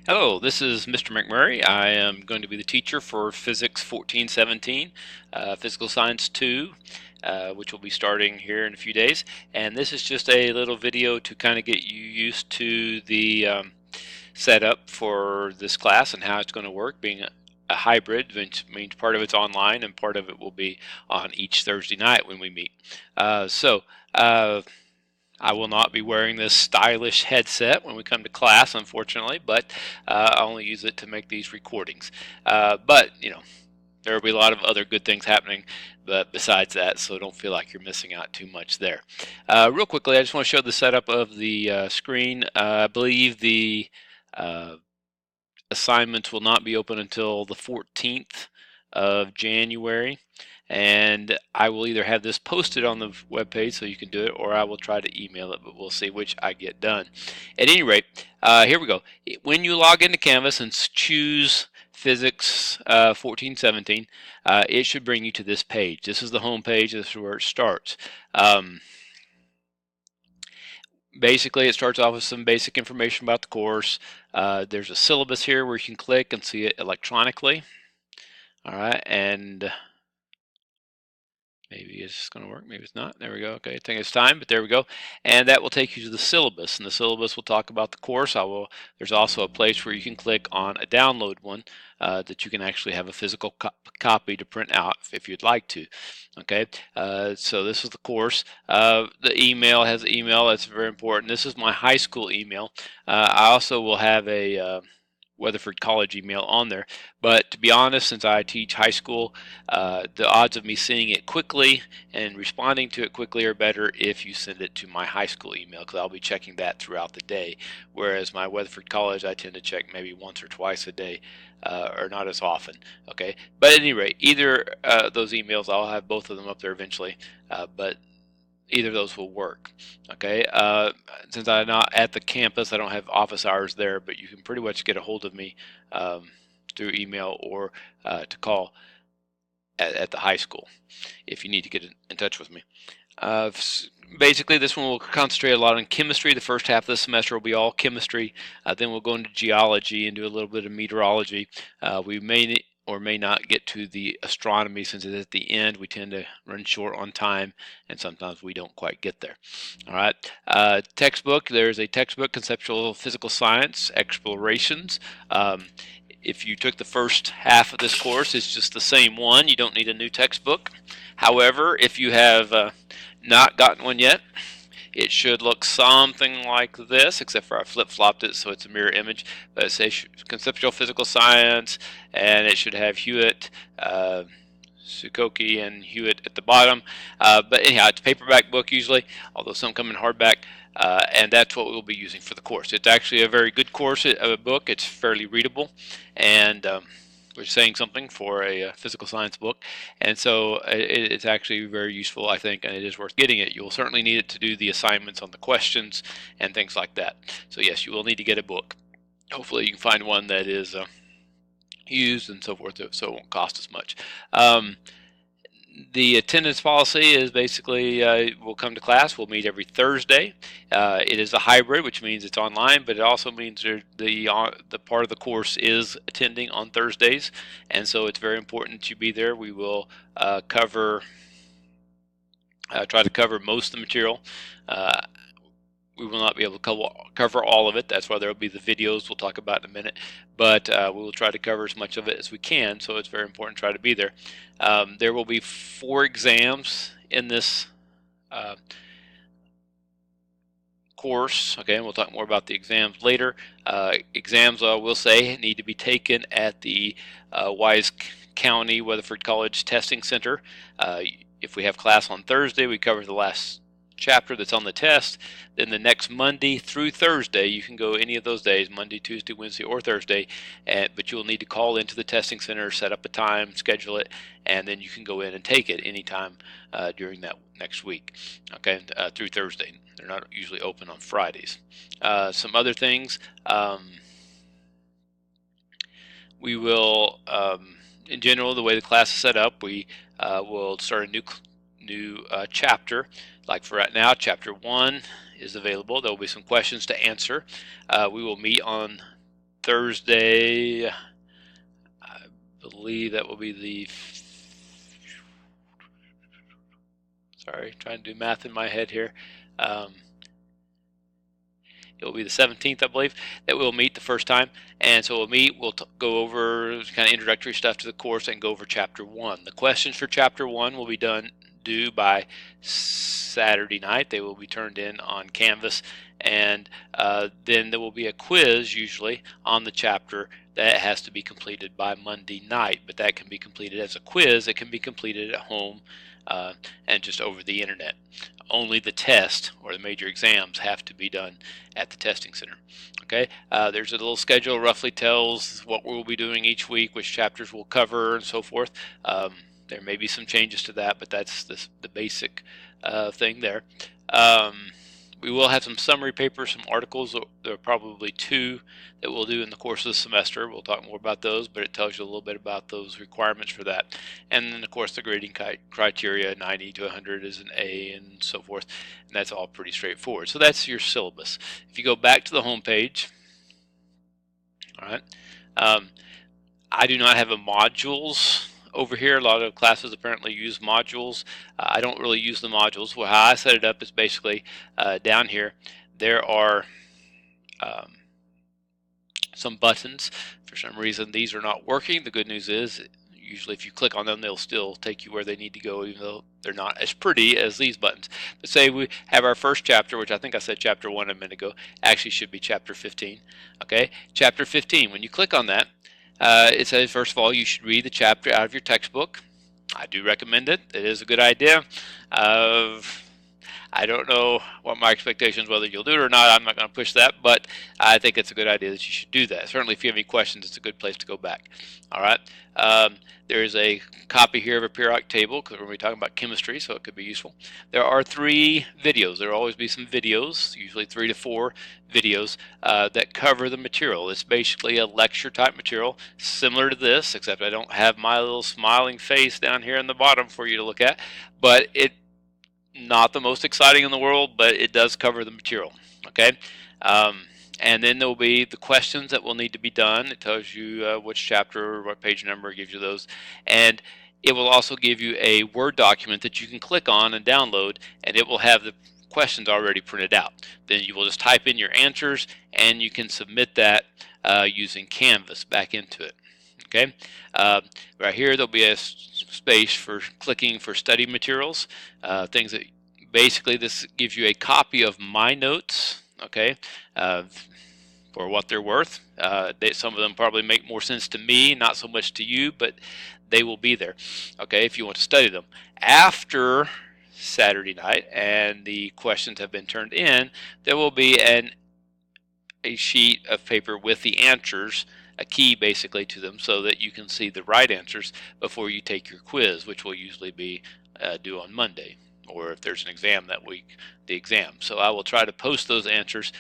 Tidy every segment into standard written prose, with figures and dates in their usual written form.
Hello, this is Mr. McMurray. I am going to be the teacher for Physics 1417, Physical Science 2, which will be starting here in a few days. And this is just a little video to kind of get you used to the setup for this class and how it's going to work, being a hybrid, which means part of it's online and part of it will be on each Thursday night when we meet. I will not be wearing this stylish headset when we come to class, unfortunately, but I only use it to make these recordings. But, there will be a lot of other good things happening besides that, so don't feel like you're missing out too much there. Real quickly, I just want to show the setup of the screen. I believe the uh, assignments will not be open until the 14th of January, and I will either have this posted on the webpage so you can do it, or I will try to email it, but we'll see which I get done. At any rate, here we go. When you log into Canvas and choose Physics 1417, it should bring you to this page. This is the home page. This is where it starts. Basically, it starts off with some basic information about the course. There's a syllabus here where you can click and see it electronically. All right, and maybe it's going to work, maybe it's not. There we go. Okay, I think it's time, but there we go. And that will take you to the syllabus, and the syllabus will talk about the course. There's also a place where you can click on a download one that you can actually have a physical copy to print out if you'd like to. Okay, so this is the course. The email has email. That's very important. This is my high school email. I also will have a Weatherford College email on there. But to be honest, since I teach high school, the odds of me seeing it quickly and responding to it quickly are better if you send it to my high school email, because I'll be checking that throughout the day. Whereas my Weatherford College, I tend to check maybe once or twice a day, or not as often. Okay, but at any rate, either those emails, I'll have both of them up there eventually. But either of those will work. Okay, since I'm not at the campus, I don't have office hours there, but you can pretty much get a hold of me through email or to call at the high school if you need to get in touch with me. Basically, this one will concentrate a lot on chemistry. The first half of the semester will be all chemistry. Then we'll go into geology and do a little bit of meteorology. We may or may not get to the astronomy since it's at the end. We tend to run short on time, and sometimes we don't quite get there. All right. Textbook. There's a textbook, Conceptual Physical Science Explorations. If you took the first half of this course, it's just the same one. You don't need a new textbook. However, if you have not gotten one yet, it should look something like this, except for I flip-flopped it so it's a mirror image. But it says Conceptual Physical Science, and it should have Hewitt, Sukoki, and Hewitt at the bottom. But anyhow, it's a paperback book usually, although some come in hardback. And that's what we'll be using for the course. It's actually a very good course of a book. It's fairly readable, and we're saying something for a physical science book, and so it's actually very useful, I think, and it is worth getting it. You will certainly need it to do the assignments on the questions and things like that. So yes, you will need to get a book. Hopefully you can find one that is used and so forth, so it won't cost as much. The attendance policy is basically we'll come to class. We'll meet every Thursday. It is a hybrid, which means it's online, but it also means the part of the course is attending on Thursdays, and so it's very important to be there. We will try to cover most of the material. We will not be able to cover all of it. That's why there will be the videos we'll talk about in a minute. But we will try to cover as much of it as we can, so it's very important to try to be there. There will be 4 exams in this course. Okay, and we'll talk more about the exams later. Exams, I will say, need to be taken at the Wise County Weatherford College Testing Center. If we have class on Thursday, we cover the last chapter that's on the test. Then the next Monday through Thursday, you can go any of those days, Monday, Tuesday, Wednesday, or Thursday, but you'll need to call into the testing center, set up a time, schedule it, and then you can go in and take it anytime during that next week, okay, through Thursday. They're not usually open on Fridays. Some other things, we will, in general, the way the class is set up, we will start a new chapter. Like for right now, chapter 1 is available. There will be some questions to answer. We will meet on Thursday, I believe that will be the, sorry, trying to do math in my head here. It will be the 17th, I believe, that we'll meet the first time. And so we'll meet, we'll go over kind of introductory stuff to the course and go over Chapter 1. The questions for Chapter 1 will be due by Saturday night. They will be turned in on Canvas. And then there will be a quiz, usually, on the chapter that has to be completed by Monday night. But that can be completed as a quiz. It can be completed at home and just over the internet. Only the test or the major exams have to be done at the testing center. Okay, there's a little schedule, roughly tells what we'll be doing each week, which chapters we'll cover, and so forth. There may be some changes to that, but that's the basic thing there. We will have some summary papers, some articles. There are probably 2 that we'll do in the course of the semester. We'll talk more about those, but it tells you a little bit about those requirements for that. And then, of course, the grading criteria, 90 to 100 is an A, and so forth. And that's all pretty straightforward. So that's your syllabus. If you go back to the home page, all right, I do not have a modules over here. A lot of classes apparently use modules. I don't really use the modules. Well, how I set it up is basically down here there are some buttons. For some reason these are not working. The good news is usually if you click on them they'll still take you where they need to go, even though they're not as pretty as these buttons. But say we have our first chapter, which I think I said chapter 1 a minute ago, actually should be chapter 15. Okay, chapter 15, when you click on that, it says, first of all, you should read the chapter out of your textbook. I do recommend it. It is a good idea. I don't know what my expectations, whether you'll do it or not. I'm not going to push that, but I think it's a good idea that you should do that. Certainly, if you have any questions, it's a good place to go back. All right. There is a copy here of a periodic table because we're going to be talking about chemistry, so it could be useful. There are 3 videos. There will always be some videos, usually 3 to 4 videos that cover the material. It's basically a lecture type material similar to this, except I don't have my little smiling face down here in the bottom for you to look at, but it's not the most exciting in the world, but it does cover the material. Okay. And then there will be the questions that will need to be done. It tells you which chapter, what page number, gives you those. And it will also give you a Word document that you can click on and download, and it will have the questions already printed out. Then you will just type in your answers, and you can submit that using Canvas back into it. Okay, right here there'll be a space for clicking for study materials, things that basically this gives you a copy of my notes. Okay, for what they're worth. Some of them probably make more sense to me, not so much to you, but they will be there. Okay, if you want to study them after Saturday night and the questions have been turned in, there will be a sheet of paper with the answers, a key basically to them, so that you can see the right answers before you take your quiz, which will usually be due on Monday, or if there's an exam that week, the exam. So I will try to post those answers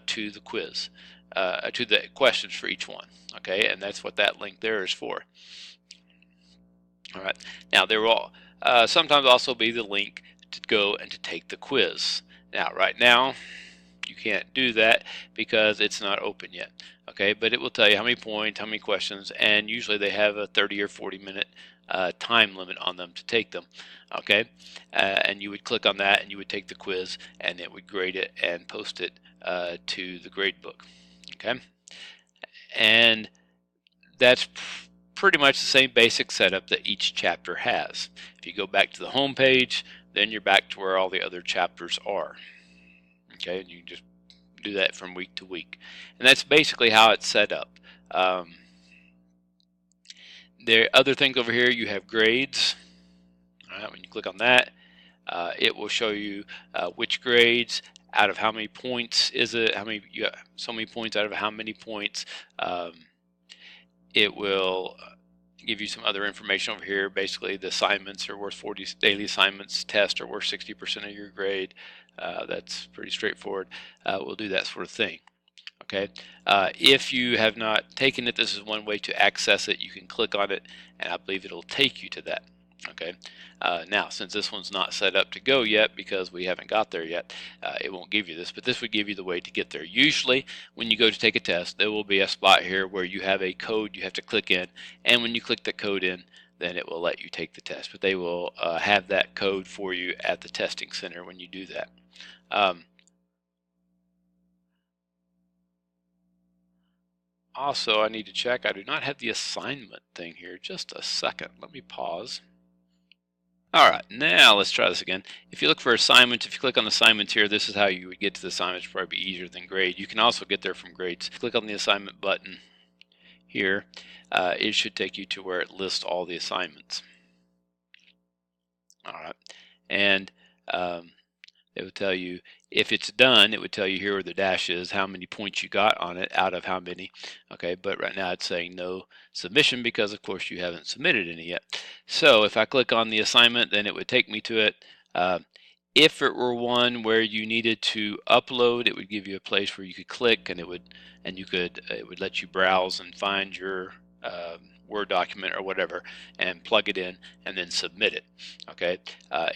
to the quiz, to the questions for each one. Okay, and that's what that link there is for. All right, now there will sometimes also be the link to go and to take the quiz. Now, right now, you can't do that because it's not open yet. Okay, but it will tell you how many points, how many questions, and usually they have a 30 or 40 minute time limit on them to take them. Okay, and you would click on that and you would take the quiz, and it would grade it and post it to the grade book. Okay, and that's pretty much the same basic setup that each chapter has. If you go back to the home page, then you're back to where all the other chapters are. Okay, and you can just do that from week to week, and that's basically how it's set up. There are other things over here. You have grades. All right, when you click on that, it will show you which grades out of how many points is it. How many you got? So many points out of how many points. It will give you some other information over here. Basically, the assignments are worth 40. Daily assignments, tests are worth 60% of your grade. That's pretty straightforward. We'll do that sort of thing. Okay. If you have not taken it, this is one way to access it. You can click on it, and I believe it'll take you to that. Okay, now since this one's not set up to go yet because we haven't got there yet, it won't give you this, but this would give you the way to get there. Usually when you go to take a test, there will be a spot here where you have a code you have to click in, and when you click the code in, then it will let you take the test. But they will have that code for you at the testing center when you do that. Also, I need to check, I do not have the assignment thing here. Just a second, let me pause. Alright, now let's try this again. If you look for assignments, if you click on assignments here, this is how you would get to the assignments. Probably be easier than grade. You can also get there from grades. Click on the assignment button here. It should take you to where it lists all the assignments. Alright, and it would tell you if it's done. It would tell you here where the dash is, how many points you got on it out of how many. Okay, but right now it's saying no submission because of course you haven't submitted any yet. So if I click on the assignment, then it would take me to it. If it were one where you needed to upload, it would give you a place where you could click, and it would let you browse and find your Word document or whatever and plug it in and then submit it. Okay,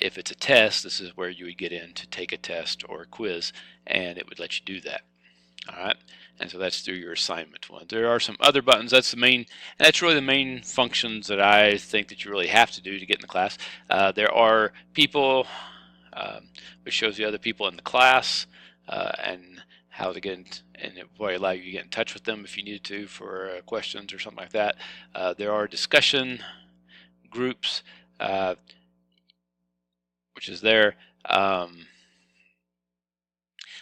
if it's a test, this is where you would get in to take a test or a quiz, and it would let you do that. All right, and so that's through your assignment one. There are some other buttons. That's really the main functions that I think that you really have to do to get in the class. There are people, which shows you other people in the class, and how to get in, and it will allow you to get in touch with them if you needed to for questions or something like that. There are discussion groups, which is there.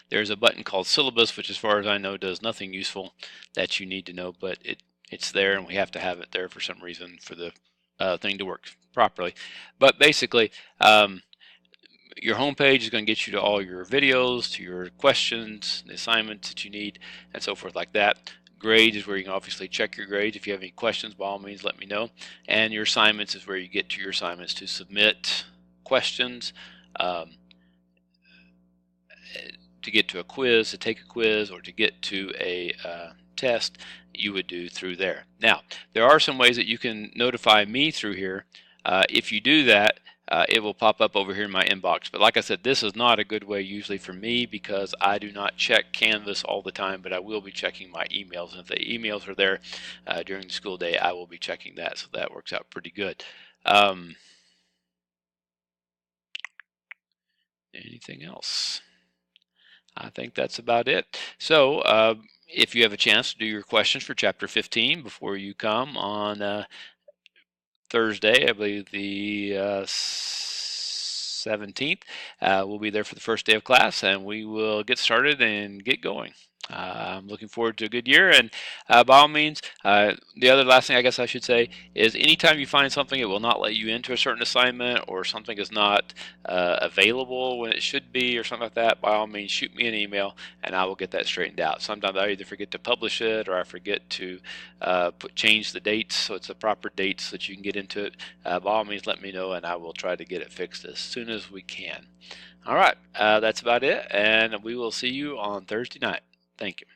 There's a button called syllabus, which as far as I know does nothing useful that you need to know, but it's there, and we have to have it there for some reason for the thing to work properly. But basically, your home page is going to get you to all your videos, to your questions, the assignments that you need, and so forth like that. Grades is where you can obviously check your grades. If you have any questions, by all means, let me know. And your assignments is where you get to your assignments to submit questions, to get to a quiz, to take a quiz, or to get to a test. You would do through there. Now, there are some ways that you can notify me through here. If you do that, it will pop up over here in my inbox. But like I said, this is not a good way usually for me because I do not check Canvas all the time, but I will be checking my emails. And if the emails are there during the school day, I will be checking that. So that works out pretty good. Anything else? I think that's about it. So if you have a chance to do your questions for Chapter 15 before you come on Thursday, I believe the 17th, we'll be there for the first day of class, and we will get started and get going. I'm looking forward to a good year, and by all means, the other last thing I guess I should say is anytime you find something it will not let you into a certain assignment, or something is not available when it should be, or something like that, by all means shoot me an email and I will get that straightened out. Sometimes I either forget to publish it, or I forget to change the dates so it's the proper dates so that you can get into it. By all means let me know, and I will try to get it fixed as soon as we can. All right, that's about it, and we will see you on Thursday night. Thank you.